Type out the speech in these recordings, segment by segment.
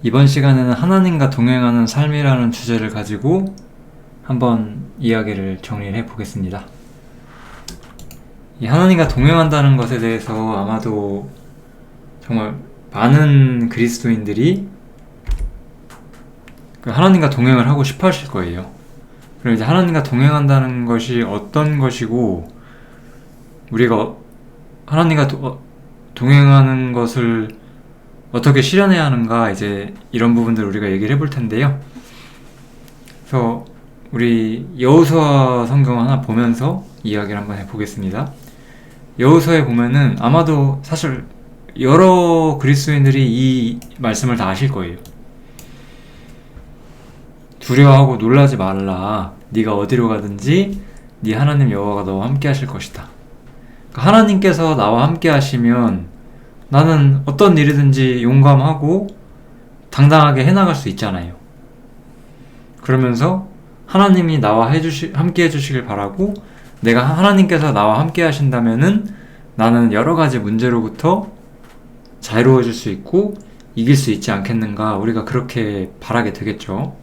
이번 시간에는 하나님과 동행하는 삶이라는 주제를 가지고 한번 이야기를 정리해 보겠습니다. 이 하나님과 동행한다는 것에 대해서 아마도 정말 많은 그리스도인들이 하나님과 동행을 하고 싶어 하실 거예요. 그럼 이제 하나님과 동행한다는 것이 어떤 것이고, 우리가 하나님과 동행하는 것을 어떻게 실현해야 하는가, 이제 이런 부분들을 우리가 얘기를 해볼 텐데요. 그래서 우리 여호수아 성경 하나 보면서 이야기를 한번 해보겠습니다. 여호수아에 보면은 아마도 사실 여러 그리스도인들이 이 말씀을 다 아실 거예요. 두려워하고 놀라지 말라. 네가 어디로 가든지 네 하나님 여호와가 너와 함께 하실 것이다. 그러니까 하나님께서 나와 함께 하시면 나는 어떤 일이든지 용감하고 당당하게 해나갈 수 있잖아요. 그러면서 하나님이 나와 함께 해주시길 바라고, 내가 하나님께서 나와 함께 하신다면은 나는 여러 가지 문제로부터 자유로워질 수 있고 이길 수 있지 않겠는가, 우리가 그렇게 바라게 되겠죠.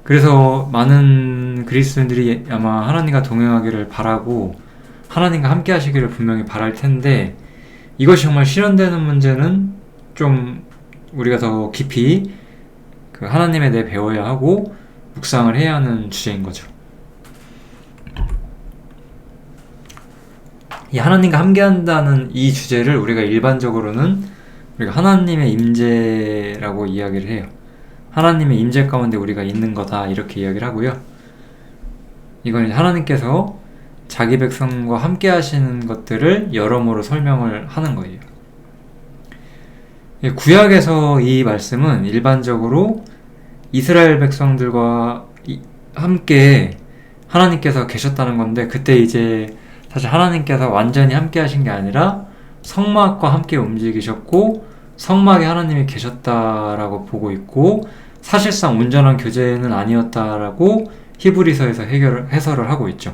그래서 많은 그리스도인들이 아마 하나님과 동행하기를 바라고 하나님과 함께 하시기를 분명히 바랄 텐데, 이것이 정말 실현되는 문제는 좀 우리가 더 깊이 그 하나님에 대해 배워야 하고 묵상을 해야 하는 주제인 거죠. 이 하나님과 함께한다는 이 주제를 우리가 일반적으로는 우리가 하나님의 임재라고 이야기를 해요. 하나님의 임재 가운데 우리가 있는 거다, 이렇게 이야기를 하고요. 이건 하나님께서 자기 백성과 함께 하시는 것들을 여러모로 설명을 하는 거예요. 구약에서 이 말씀은 일반적으로 이스라엘 백성들과 함께 하나님께서 계셨다는 건데, 그때 이제 사실 하나님께서 완전히 함께 하신 게 아니라 성막과 함께 움직이셨고 성막에 하나님이 계셨다라고 보고 있고, 사실상 온전한 교제는 아니었다라고 히브리서에서 해설을 하고 있죠.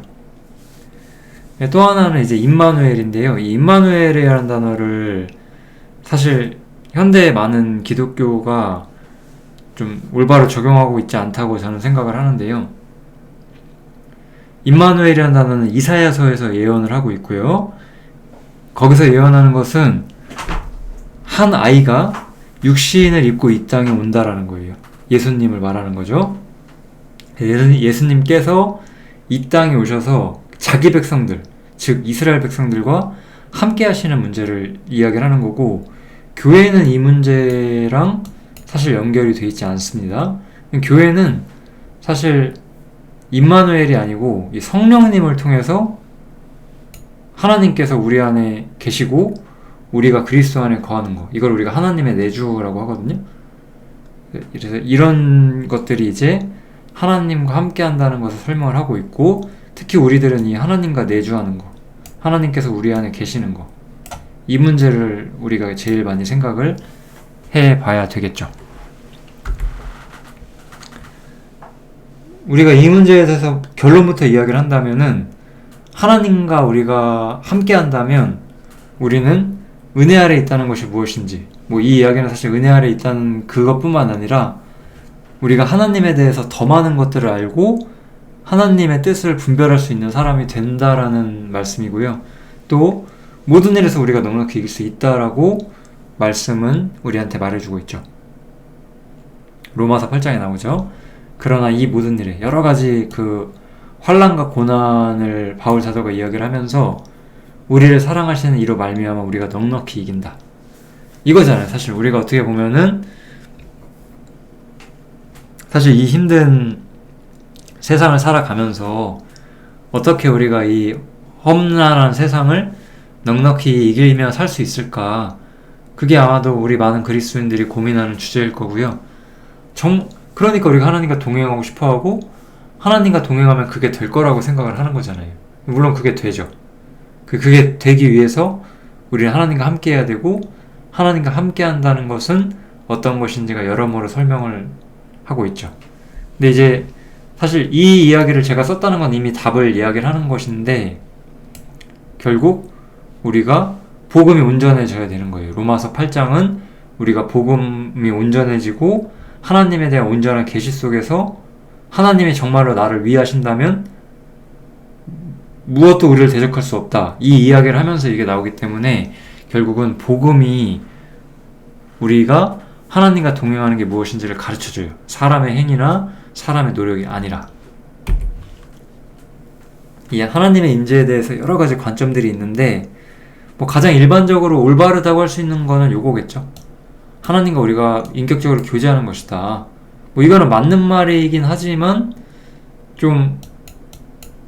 또 하나는 이제 임마누엘인데요. 이 임마누엘이라는 단어를 사실 현대의 많은 기독교가 좀 올바로 적용하고 있지 않다고 저는 생각을 하는데요. 임마누엘이라는 단어는 이사야서에서 예언을 하고 있고요. 거기서 예언하는 것은 한 아이가 육신을 입고 이 땅에 온다라는 거예요. 예수님을 말하는 거죠. 예수님께서 이 땅에 오셔서 자기 백성들, 즉 이스라엘 백성들과 함께 하시는 문제를 이야기를 하는 거고, 교회는 이 문제랑 사실 연결이 되어 있지 않습니다. 교회는 사실 임마누엘이 아니고 이 성령님을 통해서 하나님께서 우리 안에 계시고 우리가 그리스도 안에 거하는 거, 이걸 우리가 하나님의 내주라고 하거든요. 그래서 이런 것들이 이제 하나님과 함께 한다는 것을 설명을 하고 있고, 특히 우리들은 이 하나님과 내주하는 거, 하나님께서 우리 안에 계시는 거, 이 문제를 우리가 제일 많이 생각을 해봐야 되겠죠. 우리가 이 문제에 대해서 결론부터 이야기를 한다면은, 하나님과 우리가 함께 한다면 우리는 은혜 아래 있다는 것이 무엇인지, 이 이야기는 사실 은혜 아래 있다는 그것뿐만 아니라 우리가 하나님에 대해서 더 많은 것들을 알고 하나님의 뜻을 분별할 수 있는 사람이 된다라는 말씀이고요. 또 모든 일에서 우리가 넉넉히 이길 수 있다라고 말씀은 우리한테 말해주고 있죠. 로마서 8장에 나오죠. 그러나 이 모든 일에 여러 가지 그 환난과 고난을 바울 사도가 이야기를 하면서 우리를 사랑하시는 이로 말미암아 우리가 넉넉히 이긴다, 이거잖아요. 사실 우리가 어떻게 보면은 사실 이 힘든 세상을 살아가면서 어떻게 우리가 이 험난한 세상을 넉넉히 이기며 살 수 있을까, 그게 아마도 우리 많은 그리스도인들이 고민하는 주제일 거고요. 그러니까 우리가 하나님과 동행하고 싶어하고, 하나님과 동행하면 그게 될 거라고 생각을 하는 거잖아요. 물론 그게 되죠. 그게 되기 위해서 우리는 하나님과 함께 해야 되고, 하나님과 함께 한다는 것은 어떤 것인지가 여러모로 설명을 하고 있죠. 근데 이제 사실 이 이야기를 제가 썼다는 건 이미 답을 이야기를 하는 것인데, 결국 우리가 복음이 온전해져야 되는 거예요. 로마서 8장은 우리가 복음이 온전해지고 하나님에 대한 온전한 계시 속에서 하나님이 정말로 나를 위하신다면 무엇도 우리를 대적할 수 없다. 이 이야기를 하면서 이게 나오기 때문에 결국은 복음이 우리가 하나님과 동행하는 게 무엇인지를 가르쳐줘요. 사람의 행위나 사람의 노력이 아니라. 이 하나님의 임재에 대해서 여러 가지 관점들이 있는데 뭐 가장 일반적으로 올바르다고 할 수 있는 거는 요거겠죠. 하나님과 우리가 인격적으로 교제하는 것이다. 뭐 이거는 맞는 말이긴 하지만 좀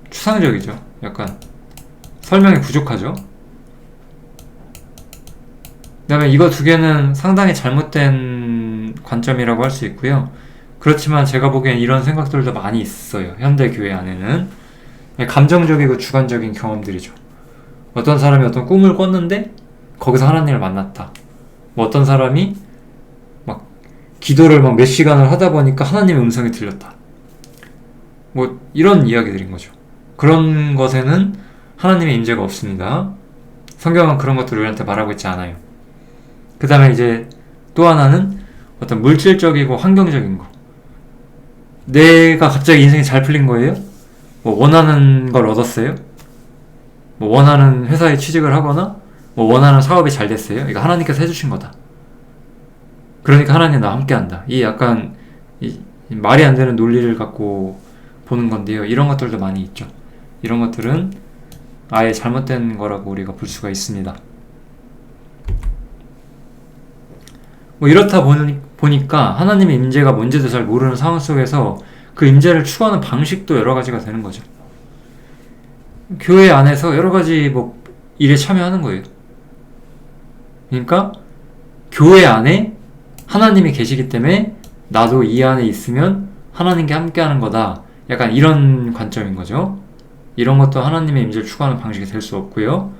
추상적이죠. 약간 설명이 부족하죠. 그 다음에 이거 두 개는 상당히 잘못된 관점이라고 할 수 있고요. 그렇지만 제가 보기엔 이런 생각들도 많이 있어요. 현대 교회 안에는 감정적이고 주관적인 경험들이죠. 어떤 사람이 어떤 꿈을 꿨는데 거기서 하나님을 만났다. 뭐 어떤 사람이 막 기도를 막 몇 시간을 하다 보니까 하나님의 음성이 들렸다. 뭐 이런 이야기들인 거죠. 그런 것에는 하나님의 임재가 없습니다. 성경은 그런 것들을 우리한테 말하고 있지 않아요. 그 다음에 이제 또 하나는 어떤 물질적이고 환경적인 거. 내가 갑자기 인생이 잘 풀린 거예요? 뭐 원하는 걸 얻었어요? 뭐 원하는 회사에 취직을 하거나 뭐 원하는 사업이 잘 됐어요? 이거 하나님께서 해주신 거다. 그러니까 하나님 나와 함께한다. 이 약간 말이 안 되는 논리를 갖고 보는 건데요. 이런 것들도 많이 있죠. 이런 것들은 아예 잘못된 거라고 우리가 볼 수가 있습니다. 뭐 이렇다 보니까 하나님의 임재가 뭔지도 잘 모르는 상황 속에서 그 임재를 추구하는 방식도 여러 가지가 되는 거죠. 교회 안에서 여러 가지 뭐 일에 참여하는 거예요. 그러니까 교회 안에 하나님이 계시기 때문에 나도 이 안에 있으면 하나님께 함께하는 거다. 약간 이런 관점인 거죠. 이런 것도 하나님의 임재를 추구하는 방식이 될 수 없고요.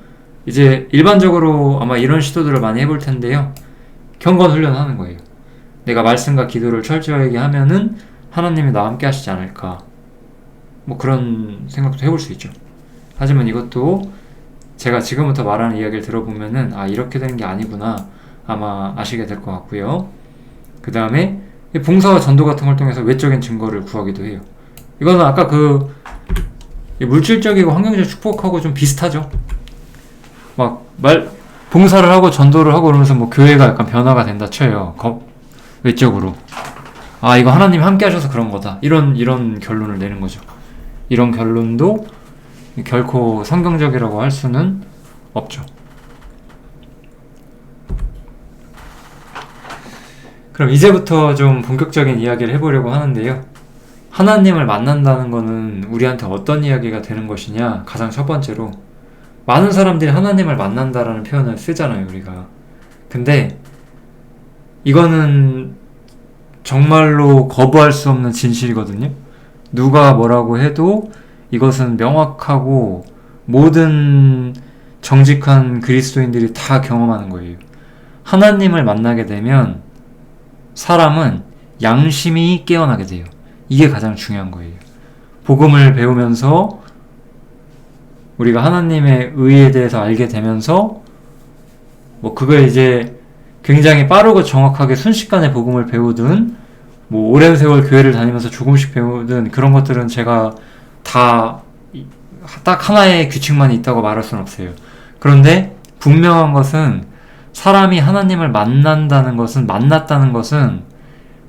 이제 일반적으로 아마 이런 시도들을 많이 해볼 텐데요. 경건 훈련하는 거예요. 내가 말씀과 기도를 철저하게 하면은 하나님이 나와 함께 하시지 않을까. 뭐 그런 생각도 해볼 수 있죠. 하지만 이것도 제가 지금부터 말하는 이야기를 들어보면은 아 이렇게 되는 게 아니구나 아마 아시게 될 것 같고요. 그 다음에 봉사와 전도 같은 걸 통해서 외적인 증거를 구하기도 해요. 이거는 아까 그 물질적이고 환경적 축복하고 좀 비슷하죠. 봉사를 하고 전도를 하고 그러면서 뭐 교회가 약간 변화가 된다 쳐요. 외적으로. 아 이거 하나님 함께 하셔서 그런 거다. 이런 결론을 내는 거죠. 이런 결론도 결코 성경적이라고 할 수는 없죠. 그럼 이제부터 좀 본격적인 이야기를 해보려고 하는데요. 하나님을 만난다는 거는 우리한테 어떤 이야기가 되는 것이냐? 가장 첫 번째로 많은 사람들이 하나님을 만난다라는 표현을 쓰잖아요, 우리가. 근데 이거는 정말로 거부할 수 없는 진실이거든요. 누가 뭐라고 해도 이것은 명확하고 모든 정직한 그리스도인들이 다 경험하는 거예요. 하나님을 만나게 되면 사람은 양심이 깨어나게 돼요. 이게 가장 중요한 거예요. 복음을 배우면서 우리가 하나님의 의에 대해서 알게 되면서 뭐 그걸 이제 굉장히 빠르고 정확하게 순식간에 복음을 배우든 뭐 오랜 세월 교회를 다니면서 조금씩 배우든 그런 것들은 제가 다 딱 하나의 규칙만 있다고 말할 수는 없어요. 그런데 분명한 것은 사람이 하나님을 만났다는 것은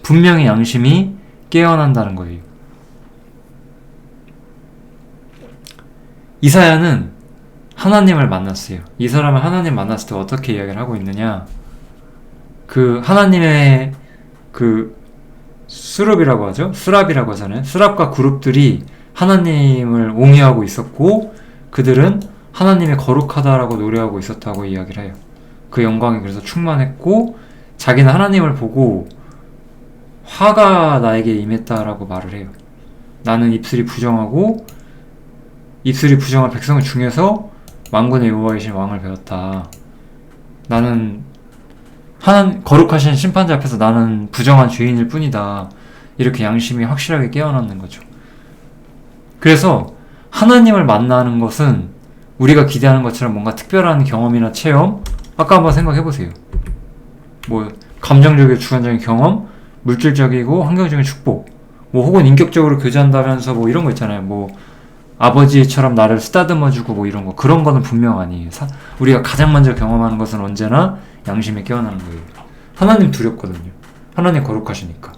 분명히 양심이 깨어난다는 거예요. 이사야는 하나님을 만났어요. 이 사람은 하나님 만났을 때 어떻게 이야기를 하고 있느냐? 그 하나님의 그 수랍이라고 하죠? 수랍이라고 하잖아요. 수랍과 그룹들이 하나님을 옹이하고 있었고 그들은 하나님이 거룩하다라고 노래하고 있었다고 이야기를 해요. 그 영광이 그래서 충만했고 자기는 하나님을 보고 화가 나에게 임했다라고 말을 해요. 나는 입술이 부정할 백성을 중에서 만군의 여호와이신 왕을 배웠다. 나는 거룩하신 심판자 앞에서 나는 부정한 죄인일 뿐이다. 이렇게 양심이 확실하게 깨어나는 거죠. 그래서 하나님을 만나는 것은 우리가 기대하는 것처럼 뭔가 특별한 경험이나 체험? 아까 한번 생각해보세요. 뭐 감정적이고 주관적인 경험, 물질적이고 환경적인 축복, 뭐 혹은 인격적으로 교제한다면서 뭐 이런 거 있잖아요. 뭐 아버지처럼 나를 쓰다듬어주고 뭐 이런 거, 그런 거는 분명 아니에요. 우리가 가장 먼저 경험하는 것은 언제나 양심에 깨어나는 거예요. 하나님 두렵거든요. 하나님 거룩하시니까.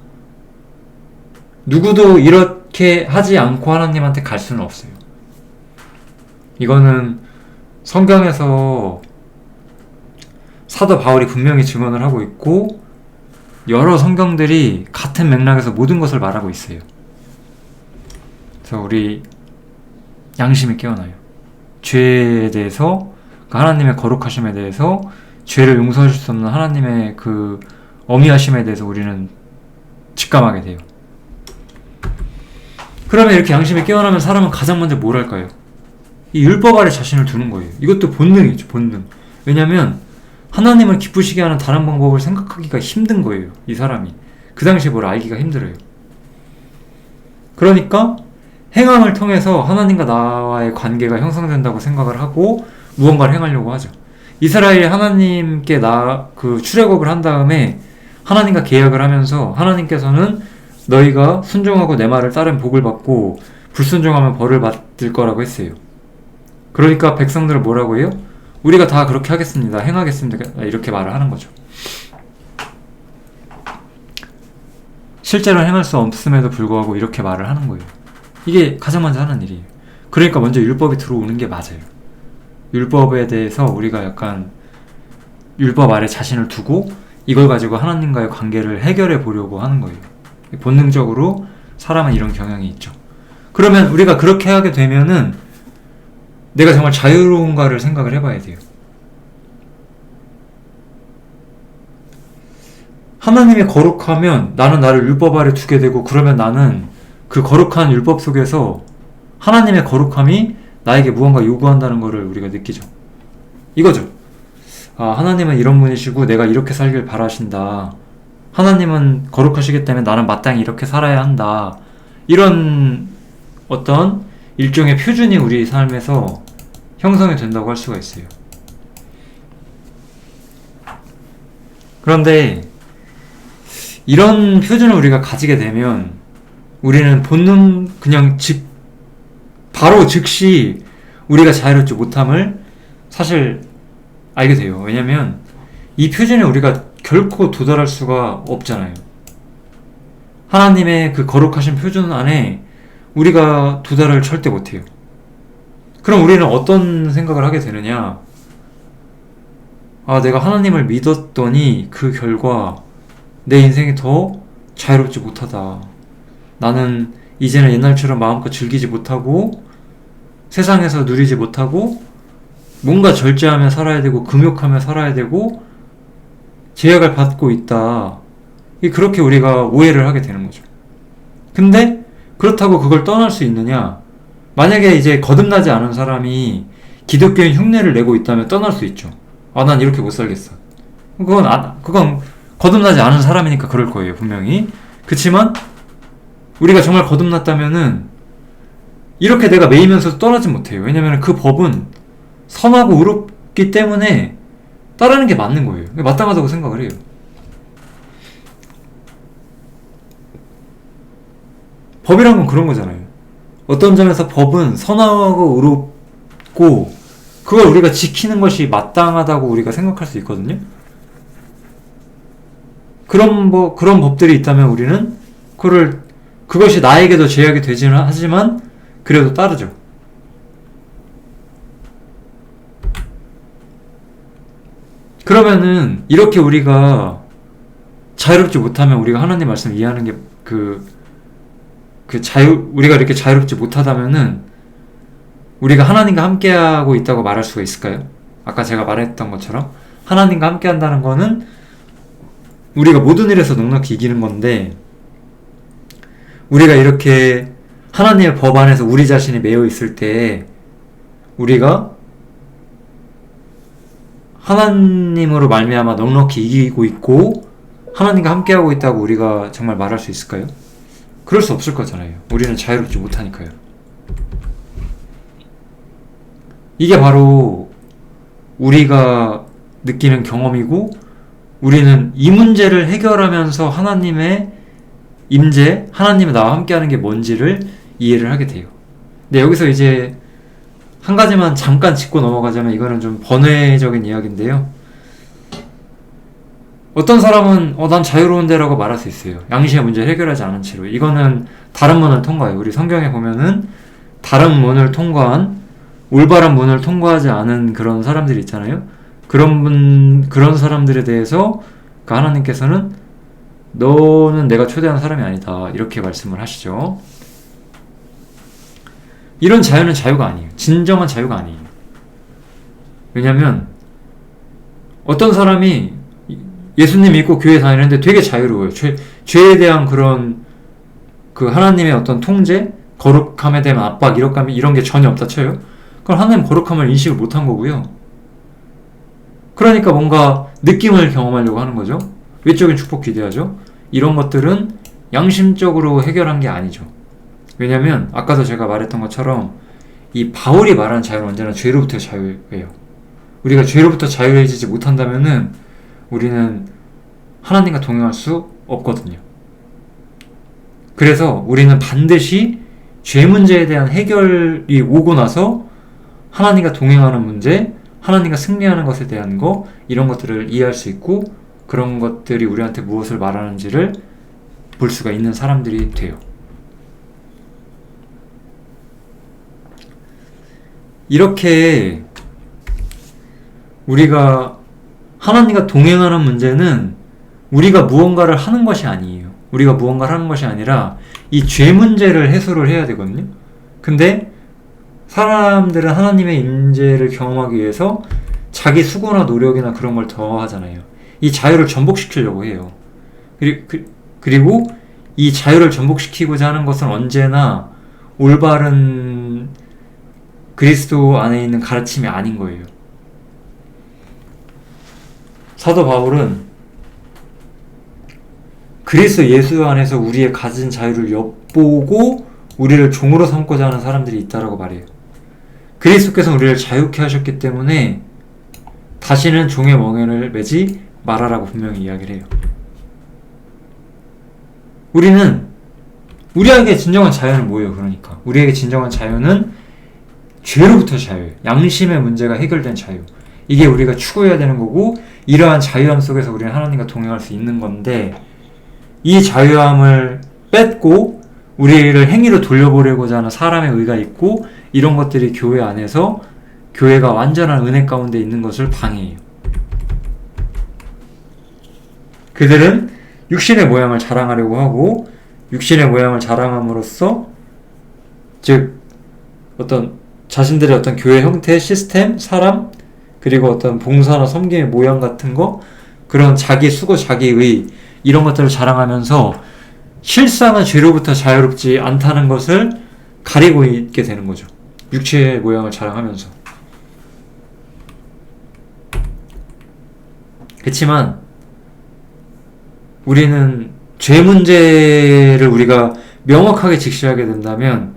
누구도 이렇게 하지 않고 하나님한테 갈 수는 없어요. 이거는 성경에서 사도 바울이 분명히 증언을 하고 있고, 여러 성경들이 같은 맥락에서 모든 것을 말하고 있어요. 그래서 우리 양심이 깨어나요. 죄에 대해서, 그 하나님의 거룩하심에 대해서, 죄를 용서하실 수 없는 하나님의 그 어미하심에 대해서 우리는 직감하게 돼요. 그러면 이렇게 양심이 깨어나면 사람은 가장 먼저 뭘 할까요? 이 율법 아래 자신을 두는 거예요. 이것도 본능이죠, 본능. 왜냐면 하나님을 기쁘시게 하는 다른 방법을 생각하기가 힘든 거예요, 이 사람이. 그 당시에 뭘 알기가 힘들어요. 그러니까 행함을 통해서 하나님과 나와의 관계가 형성된다고 생각을 하고 무언가를 행하려고 하죠. 이스라엘이 하나님께 출애굽을 한 다음에 하나님과 계약을 하면서 하나님께서는 너희가 순종하고 내 말을 따르면 복을 받고 불순종하면 벌을 받을 거라고 했어요. 그러니까 백성들은 뭐라고 해요? 우리가 다 그렇게 하겠습니다. 행하겠습니다. 이렇게 말을 하는 거죠. 실제로 행할 수 없음에도 불구하고 이렇게 말을 하는 거예요. 이게 가장 먼저 하는 일이에요. 그러니까 먼저 율법이 들어오는 게 맞아요. 율법에 대해서 우리가 약간 율법 아래 자신을 두고 이걸 가지고 하나님과의 관계를 해결해 보려고 하는 거예요. 본능적으로 사람은 이런 경향이 있죠. 그러면 우리가 그렇게 하게 되면은 내가 정말 자유로운가를 생각을 해봐야 돼요. 하나님이 거룩하면 나는 나를 율법 아래 두게 되고, 그러면 나는 그 거룩한 율법 속에서 하나님의 거룩함이 나에게 무언가 요구한다는 것을 우리가 느끼죠. 이거죠. 아, 하나님은 이런 분이시고 내가 이렇게 살길 바라신다. 하나님은 거룩하시기 때문에 나는 마땅히 이렇게 살아야 한다. 이런 어떤 일종의 표준이 우리 삶에서 형성이 된다고 할 수가 있어요. 그런데 이런 표준을 우리가 가지게 되면 우리는 본능 그냥 바로 즉시 우리가 자유롭지 못함을 사실 알게 돼요. 왜냐면 이 표준에 우리가 결코 도달할 수가 없잖아요. 하나님의 그 거룩하신 표준 안에 우리가 도달을 절대 못해요. 그럼 우리는 어떤 생각을 하게 되느냐? 아, 내가 하나님을 믿었더니 그 결과 내 인생이 더 자유롭지 못하다. 나는 이제는 옛날처럼 마음껏 즐기지 못하고 세상에서 누리지 못하고 뭔가 절제하며 살아야 되고 금욕하며 살아야 되고 제약을 받고 있다. 그렇게 우리가 오해를 하게 되는 거죠. 근데 그렇다고 그걸 떠날 수 있느냐? 만약에 이제 거듭나지 않은 사람이 기독교인 흉내를 내고 있다면 떠날 수 있죠. 아, 난 이렇게 못 살겠어. 그건 거듭나지 않은 사람이니까 그럴 거예요, 분명히. 그치만 우리가 정말 거듭났다면은 이렇게 내가 매이면서 떠나지 못해요. 왜냐면 그 법은 선하고 의롭기 때문에 따르는 게 맞는 거예요. 마땅하다고 생각을 해요. 법이란 건 그런 거잖아요. 어떤 점에서 법은 선하고 의롭고 그걸 우리가 지키는 것이 마땅하다고 우리가 생각할 수 있거든요. 그런 법들이 있다면 우리는 그것이 나에게도 제약이 되지는 하지만 그래도 따르죠. 그러면은 이렇게 우리가 자유롭지 못하면 우리가 하나님 말씀 이해하는 게 우리가 이렇게 자유롭지 못하다면은 우리가 하나님과 함께하고 있다고 말할 수가 있을까요? 아까 제가 말했던 것처럼 하나님과 함께한다는 거는 우리가 모든 일에서 넉넉히 이기는 건데, 우리가 이렇게 하나님의 법 안에서 우리 자신이 매여 있을 때 우리가 하나님으로 말미암아 넉넉히 이기고 있고 하나님과 함께하고 있다고 우리가 정말 말할 수 있을까요? 그럴 수 없을 거잖아요. 우리는 자유롭지 못하니까요. 이게 바로 우리가 느끼는 경험이고 우리는 이 문제를 해결하면서 하나님의 임재, 하나님이 나와 함께하는 게 뭔지를 이해를 하게 돼요. 근데 여기서 이제 한 가지만 잠깐 짚고 넘어가자면 이거는 좀 번외적인 이야기인데요. 어떤 사람은 난 자유로운데 라고 말할 수 있어요. 양심의 문제를 해결하지 않은 채로. 이거는 다른 문을 통과해요. 우리 성경에 보면은 다른 문을 통과한, 올바른 문을 통과하지 않은 그런 사람들이 있잖아요. 그런 사람들에 대해서 하나님께서는 너는 내가 초대한 사람이 아니다, 이렇게 말씀을 하시죠. 이런 자유는 자유가 아니에요. 진정한 자유가 아니에요. 왜냐면 어떤 사람이 예수님 믿고 교회 다니는데 되게 자유로워요. 죄에 대한 그런 하나님의 어떤 통제, 거룩함에 대한 압박, 이런 게 전혀 없다 쳐요. 그럼 하나님 거룩함을 인식을 못한 거고요. 그러니까 뭔가 느낌을 경험하려고 하는 거죠. 외적인 축복 기대하죠. 이런 것들은 양심적으로 해결한 게 아니죠. 왜냐면 아까도 제가 말했던 것처럼 이 바울이 말하는 자유는 언제나 죄로부터 자유예요. 우리가 죄로부터 자유해지지 못한다면은 우리는 하나님과 동행할 수 없거든요. 그래서 우리는 반드시 죄 문제에 대한 해결이 오고 나서 하나님과 동행하는 문제, 하나님과 승리하는 것에 대한 이런 것들을 이해할 수 있고, 그런 것들이 우리한테 무엇을 말하는지를 볼 수가 있는 사람들이 돼요. 이렇게 우리가 하나님과 동행하는 문제는 우리가 무언가를 하는 것이 아니에요. 우리가 무언가를 하는 것이 아니라 이 죄 문제를 해소를 해야 되거든요. 근데 사람들은 하나님의 임재를 경험하기 위해서 자기 수고나 노력이나 그런 걸 더 하잖아요. 이 자유를 전복시키려고 해요. 그리고 이 자유를 전복시키고자 하는 것은 언제나 올바른 그리스도 안에 있는 가르침이 아닌 거예요. 사도 바울은 그리스도 예수 안에서 우리의 가진 자유를 엿보고 우리를 종으로 삼고자 하는 사람들이 있다라고 말해요. 그리스도께서 우리를 자유케 하셨기 때문에 다시는 종의 멍에를 매지 말아라고 분명히 이야기를 해요. 우리에게 진정한 자유는 뭐예요? 그러니까 우리에게 진정한 자유는 죄로부터 자유예요. 양심의 문제가 해결된 자유. 이게 우리가 추구해야 되는 거고, 이러한 자유함 속에서 우리는 하나님과 동행할 수 있는 건데, 이 자유함을 뺏고 우리를 행위로 돌려보려고자 하는 사람의 의가 있고, 이런 것들이 교회 안에서 교회가 완전한 은혜 가운데 있는 것을 방해해요. 그들은 육신의 모양을 자랑하려고 하고, 육신의 모양을 자랑함으로써 즉 자신들의 어떤 교회 형태, 시스템, 사람, 그리고 어떤 봉사나 섬김의 모양 같은 그런 자기 수고, 자기의 이런 것들을 자랑하면서 실상은 죄로부터 자유롭지 않다는 것을 가리고 있게 되는 거죠. 육체의 모양을 자랑하면서. 그렇지만 우리는 죄 문제를 우리가 명확하게 직시하게 된다면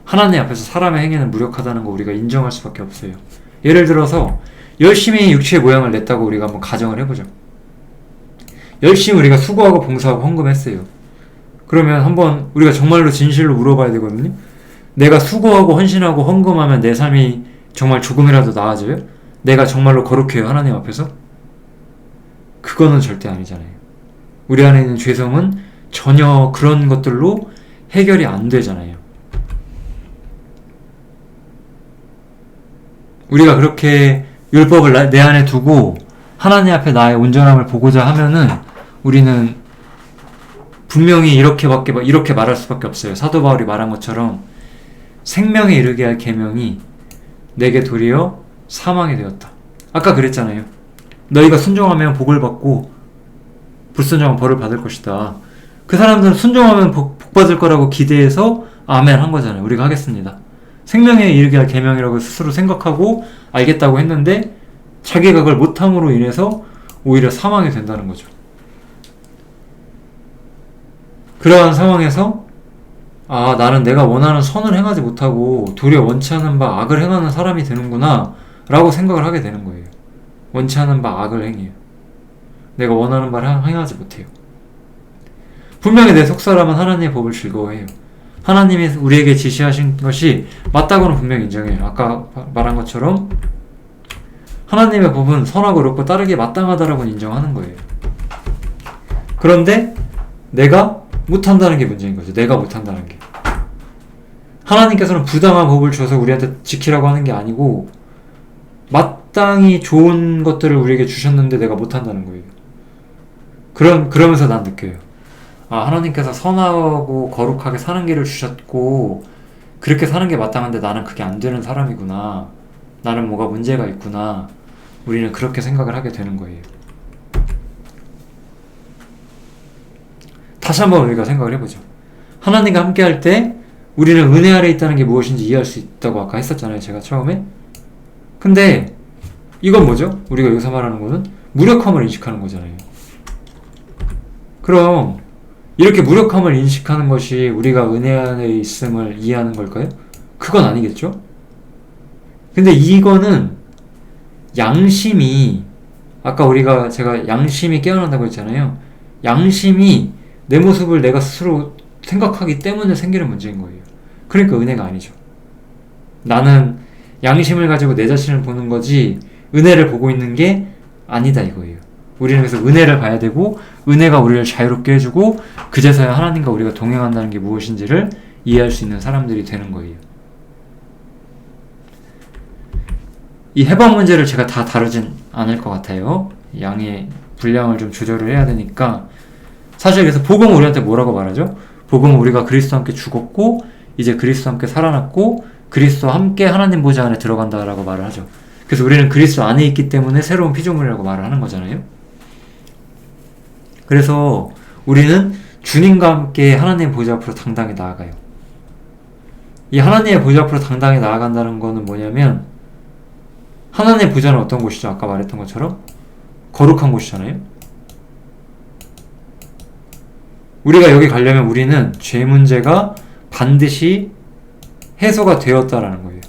하나님 앞에서 사람의 행위는 무력하다는 거 우리가 인정할 수밖에 없어요. 예를 들어서 열심히 육체의 모양을 냈다고 우리가 한번 가정을 해보죠. 열심히 우리가 수고하고 봉사하고 헌금했어요. 그러면 한번 우리가 정말로 진실로 물어봐야 되거든요. 내가 수고하고 헌신하고 헌금하면 내 삶이 정말 조금이라도 나아져요? 내가 정말로 거룩해요, 하나님 앞에서? 그거는 절대 아니잖아요. 우리 안에 있는 죄성은 전혀 그런 것들로 해결이 안 되잖아요. 우리가 그렇게 율법을 내 안에 두고 하나님 앞에 나의 온전함을 보고자 하면은 우리는 분명히 이렇게 말할 수밖에 없어요. 사도 바울이 말한 것처럼 생명에 이르게 할 계명이 내게 도리어 사망이 되었다. 아까 그랬잖아요. 너희가 순종하면 복을 받고 불순종하면 벌을 받을 것이다. 그 사람들은 순종하면 복 받을 거라고 기대해서 아멘 한 거잖아요. 우리가 하겠습니다. 생명에 이르게 할 계명이라고 스스로 생각하고 알겠다고 했는데 자기가 그걸 못함으로 인해서 오히려 사망이 된다는 거죠. 그러한 상황에서 나는 내가 원하는 선을 행하지 못하고 도리어 원치 않은 바 악을 행하는 사람이 되는구나 라고 생각을 하게 되는 거예요. 원치 않은 바 악을 행해요. 내가 원하는 바를 행하지 못해요. 분명히 내 속사람은 하나님의 법을 즐거워해요. 하나님이 우리에게 지시하신 것이 맞다고는 분명히 인정해요. 아까 말한 것처럼 하나님의 법은 선하고 옳고 따르기에 마땅하다라고 인정하는 거예요. 그런데 내가 못한다는 게 문제인 거죠. 내가 못한다는 게. 하나님께서는 부당한 법을 주어서 우리한테 지키라고 하는 게 아니고 마땅히 좋은 것들을 우리에게 주셨는데 내가 못한다는 거예요. 그러면서 난 느껴요. 아, 하나님께서 선하고 거룩하게 사는 길을 주셨고 그렇게 사는 게 마땅한데 나는 그게 안 되는 사람이구나. 나는 뭐가 문제가 있구나. 우리는 그렇게 생각을 하게 되는 거예요. 다시 한번 우리가 생각을 해보죠. 하나님과 함께 할 때 우리는 은혜 아래 있다는 게 무엇인지 이해할 수 있다고 아까 했었잖아요. 제가 처음에. 근데 이건 뭐죠? 우리가 여기서 말하는 거는 무력함을 인식하는 거잖아요. 그럼 이렇게 무력함을 인식하는 것이 우리가 은혜 안에 있음을 이해하는 걸까요? 그건 아니겠죠? 근데 이거는 양심이, 아까 제가 양심이 깨어난다고 했잖아요. 양심이 내 모습을 내가 스스로 생각하기 때문에 생기는 문제인 거예요. 그러니까 은혜가 아니죠. 나는 양심을 가지고 내 자신을 보는 거지 은혜를 보고 있는 게 아니다 이거예요. 우리는 그래서 은혜를 봐야 되고 은혜가 우리를 자유롭게 해주고 그제서야 하나님과 우리가 동행한다는 게 무엇인지를 이해할 수 있는 사람들이 되는 거예요. 이 해방 문제를 제가 다 다루진 않을 것 같아요. 양의 분량을 좀 조절을 해야 되니까. 사실 그래서 복음은 우리한테 뭐라고 말하죠? 복음은 우리가 그리스도와 함께 죽었고 이제 그리스도와 함께 살아났고 그리스도와 함께 하나님 보좌 안에 들어간다라고 말을 하죠. 그래서 우리는 그리스도 안에 있기 때문에 새로운 피조물이라고 말을 하는 거잖아요. 그래서 우리는 주님과 함께 하나님의 보좌 앞으로 당당히 나아가요. 이 하나님의 보좌 앞으로 당당히 나아간다는 거는 뭐냐면 하나님의 보좌는 어떤 곳이죠? 아까 말했던 것처럼 거룩한 곳이잖아요. 우리가 여기 가려면 우리는 죄 문제가 반드시 해소가 되었다라는 거예요.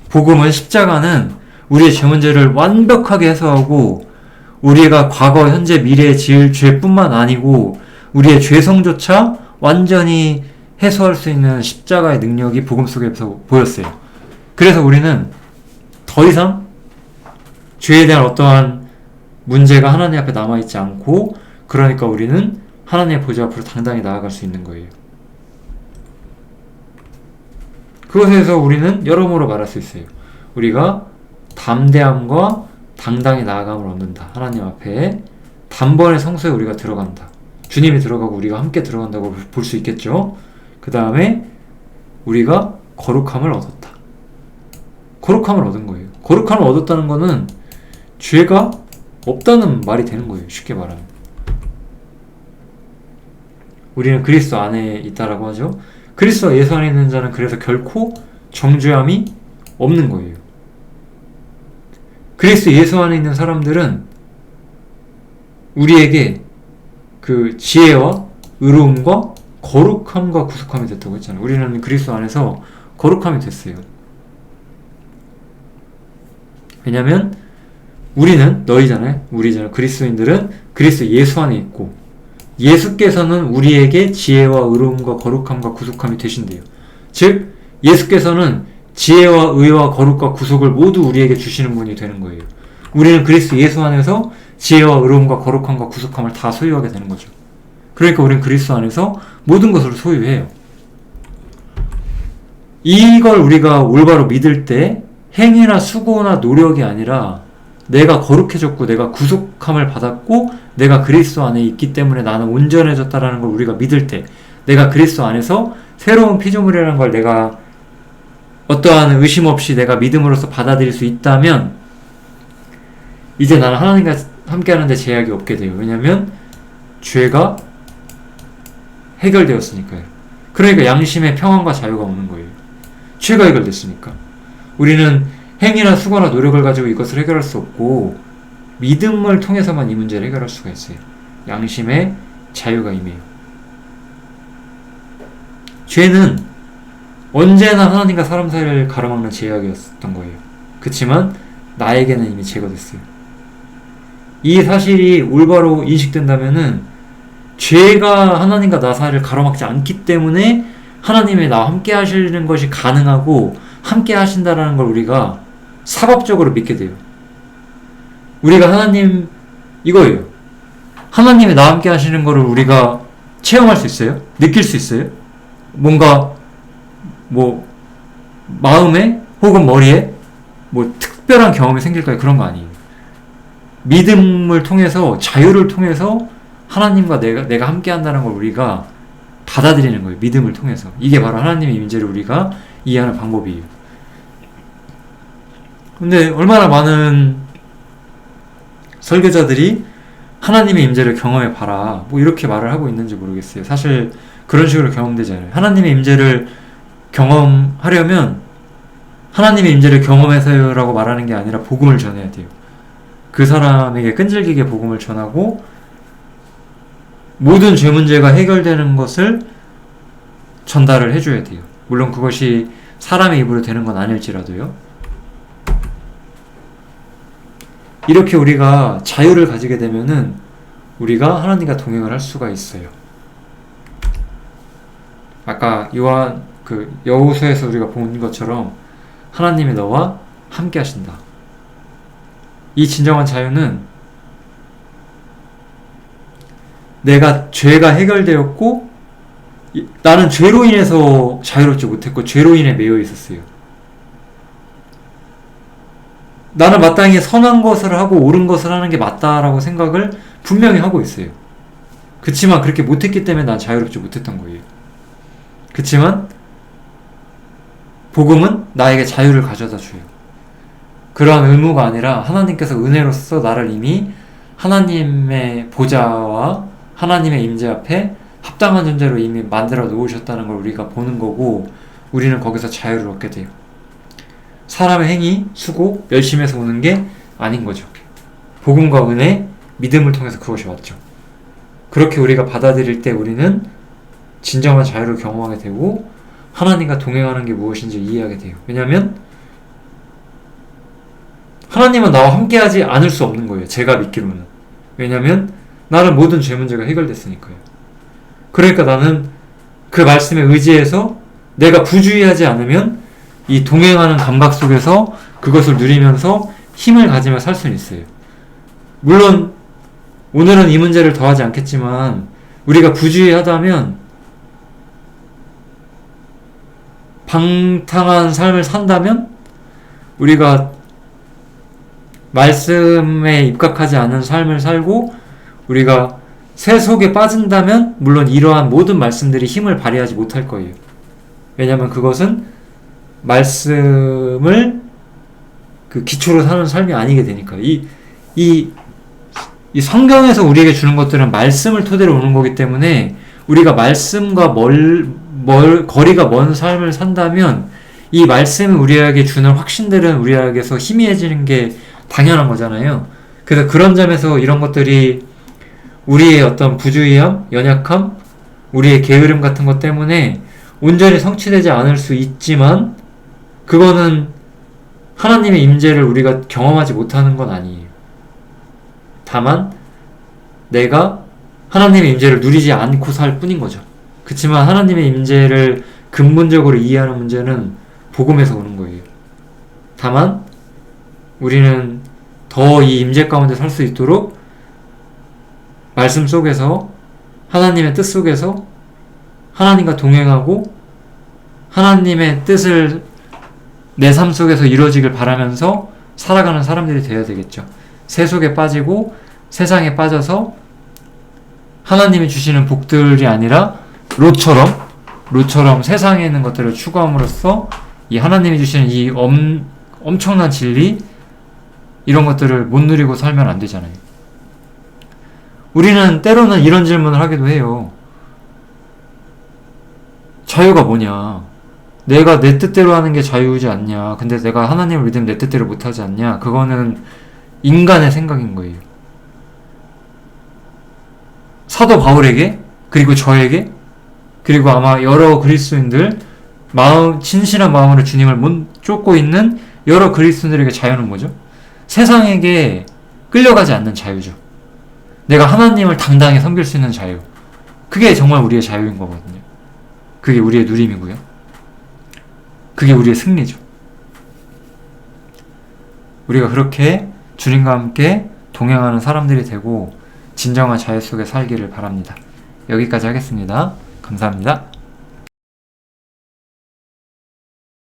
복음은 십자가는 우리의 죄 문제를 완벽하게 해소하고 우리가 과거, 현재, 미래에 지을 죄뿐만 아니고 우리의 죄성조차 완전히 해소할 수 있는 십자가의 능력이 복음 속에서 보였어요. 그래서 우리는 더 이상 죄에 대한 어떠한 문제가 하나님 앞에 남아있지 않고 그러니까 우리는 하나님의 보좌 앞으로 당당히 나아갈 수 있는 거예요. 그것에서 우리는 여러모로 말할 수 있어요. 우리가 담대함과 당당히 나아감을 얻는다. 하나님 앞에 단번에 성소에 우리가 들어간다. 주님이 들어가고 우리가 함께 들어간다고 볼 수 있겠죠. 그 다음에 우리가 거룩함을 얻었다. 거룩함을 얻은 거예요. 거룩함을 얻었다는 거는 죄가 없다는 말이 되는 거예요. 쉽게 말하면. 우리는 그리스도 안에 있다라고 하죠. 그리스도와 예수 안에 있는 자는 그래서 결코 정죄함이 없는 거예요. 그리스도 예수 안에 있는 사람들은 우리에게 그 지혜와 의로움과 거룩함과 구속함이 됐다고 했잖아요. 우리는 그리스도 안에서 거룩함이 됐어요. 왜냐면 우리는 너희잖아요. 우리잖아요. 그리스도인들은 그리스도 예수 안에 있고 예수께서는 우리에게 지혜와 의로움과 거룩함과 구속함이 되신대요. 즉 예수께서는 지혜와 의와 거룩과 구속을 모두 우리에게 주시는 분이 되는 거예요. 우리는 그리스도 예수 안에서 지혜와 의로움과 거룩함과 구속함을 다 소유하게 되는 거죠. 그러니까 우리는 그리스도 안에서 모든 것을 소유해요. 이걸 우리가 올바로 믿을 때 행위나 수고나 노력이 아니라 내가 거룩해졌고 내가 구속함을 받았고 내가 그리스도 안에 있기 때문에 나는 온전해졌다라는 걸 우리가 믿을 때 내가 그리스도 안에서 새로운 피조물이라는 걸 내가 어떠한 의심 없이 내가 믿음으로써 받아들일 수 있다면 이제 나는 하나님과 함께 하는데 제약이 없게 돼요. 왜냐면 죄가 해결되었으니까요. 그러니까 양심의 평안과 자유가 오는 거예요. 죄가 해결됐으니까. 우리는 행위나 수고나 노력을 가지고 이것을 해결할 수 없고 믿음을 통해서만 이 문제를 해결할 수가 있어요. 양심의 자유가 임해요. 죄는 언제나 하나님과 사람 사이를 가로막는 제약이었던 거예요. 그치만 나에게는 이미 제거됐어요. 이 사실이 올바로 인식된다면은 죄가 하나님과 나 사이를 가로막지 않기 때문에 하나님이 나와 함께 하시는 것이 가능하고 함께 하신다라는 걸 우리가 사법적으로 믿게 돼요. 우리가 하나님 이거예요. 하나님이 나와 함께 하시는 거를 우리가 체험할 수 있어요? 느낄 수 있어요? 뭔가 뭐 마음에 혹은 머리에 뭐 특별한 경험이 생길까요? 그런 거 아니에요. 믿음을 통해서 자유를 통해서 하나님과 내가 함께 한다는 걸 우리가 받아들이는 거예요. 믿음을 통해서. 이게 바로 하나님의 임재를 우리가 이해하는 방법이에요. 근데 얼마나 많은 설교자들이 하나님의 임재를 경험해 봐라 뭐 이렇게 말을 하고 있는지 모르겠어요. 사실 그런 식으로 경험되지 않아요. 하나님의 임재를 경험하려면 하나님의 임재를 경험해서요라고 말하는 게 아니라 복음을 전해야 돼요. 그 사람에게 끈질기게 복음을 전하고 모든 죄 문제가 해결되는 것을 전달을 해줘야 돼요. 물론 그것이 사람의 입으로 되는 건 아닐지라도요. 이렇게 우리가 자유를 가지게 되면은 우리가 하나님과 동행을 할 수가 있어요. 아까 여호수아에서 우리가 본 것처럼 하나님이 너와 함께 하신다. 이 진정한 자유는 내가 죄가 해결되었고 나는 죄로 인해서 자유롭지 못했고 죄로 인해 매여 있었어요. 나는 마땅히 선한 것을 하고 옳은 것을 하는 게 맞다라고 생각을 분명히 하고 있어요. 그치만 그렇게 못했기 때문에 난 자유롭지 못했던 거예요. 그치만 복음은 나에게 자유를 가져다 줘요. 그러한 의무가 아니라 하나님께서 은혜로서 나를 이미 하나님의 보좌와 하나님의 임재 앞에 합당한 존재로 이미 만들어 놓으셨다는 걸 우리가 보는 거고 우리는 거기서 자유를 얻게 돼요. 사람의 행위, 수고, 열심에서 오는 게 아닌 거죠. 복음과 은혜, 믿음을 통해서 그것이 왔죠. 그렇게 우리가 받아들일 때 우리는 진정한 자유를 경험하게 되고 하나님과 동행하는 게 무엇인지 이해하게 돼요. 왜냐하면 하나님은 나와 함께하지 않을 수 없는 거예요. 제가 믿기로는. 왜냐하면 나는 모든 죄 문제가 해결됐으니까요. 그러니까 나는 그 말씀에 의지해서 내가 부주의하지 않으면 이 동행하는 감각 속에서 그것을 누리면서 힘을 가지며 살 수는 있어요. 물론 오늘은 이 문제를 더하지 않겠지만 우리가 부주의하다면 방탕한 삶을 산다면 우리가 말씀에 입각하지 않은 삶을 살고 우리가 새 속에 빠진다면 물론 이러한 모든 말씀들이 힘을 발휘하지 못할 거예요. 왜냐하면 그것은 말씀을 그 기초로 사는 삶이 아니게 되니까 이 성경에서 우리에게 주는 것들은 말씀을 토대로 오는 거기 때문에 우리가 말씀과 거리가 먼 삶을 산다면 이 말씀이 우리에게 주는 확신들은 우리에게서 희미해지는 게 당연한 거잖아요. 그래서 그런 점에서 이런 것들이 우리의 어떤 부주의함, 연약함, 우리의 게으름 같은 것 때문에 온전히 성취되지 않을 수 있지만 그거는 하나님의 임재를 우리가 경험하지 못하는 건 아니에요. 다만 내가 하나님의 임재를 누리지 않고 살 뿐인 거죠. 그렇지만 하나님의 임재를 근본적으로 이해하는 문제는 복음에서 오는 거예요. 다만 우리는 더 이 임재 가운데 살 수 있도록 말씀 속에서 하나님의 뜻 속에서 하나님과 동행하고 하나님의 뜻을 내 삶 속에서 이루어지길 바라면서 살아가는 사람들이 되어야 되겠죠. 새 속에 빠지고 세상에 빠져서 하나님이 주시는 복들이 아니라 롯처럼 세상에 있는 것들을 추구함으로써 이 하나님이 주시는 이 엄청난 진리 이런 것들을 못 누리고 살면 안 되잖아요. 우리는 때로는 이런 질문을 하기도 해요. 자유가 뭐냐? 내가 내 뜻대로 하는 게 자유지 않냐? 근데 내가 하나님을 믿으면 내 뜻대로 못하지 않냐? 그거는 인간의 생각인 거예요. 사도 바울에게 그리고 저에게 그리고 아마 여러 그리스도인들 진실한 마음으로 주님을 못 쫓고 있는 여러 그리스도인들에게 자유는 뭐죠? 세상에게 끌려가지 않는 자유죠. 내가 하나님을 당당히 섬길 수 있는 자유. 그게 정말 우리의 자유인 거거든요. 그게 우리의 누림이고요. 그게 우리의 승리죠. 우리가 그렇게 주님과 함께 동행하는 사람들이 되고 진정한 자유 속에 살기를 바랍니다. 여기까지 하겠습니다. 감사합니다.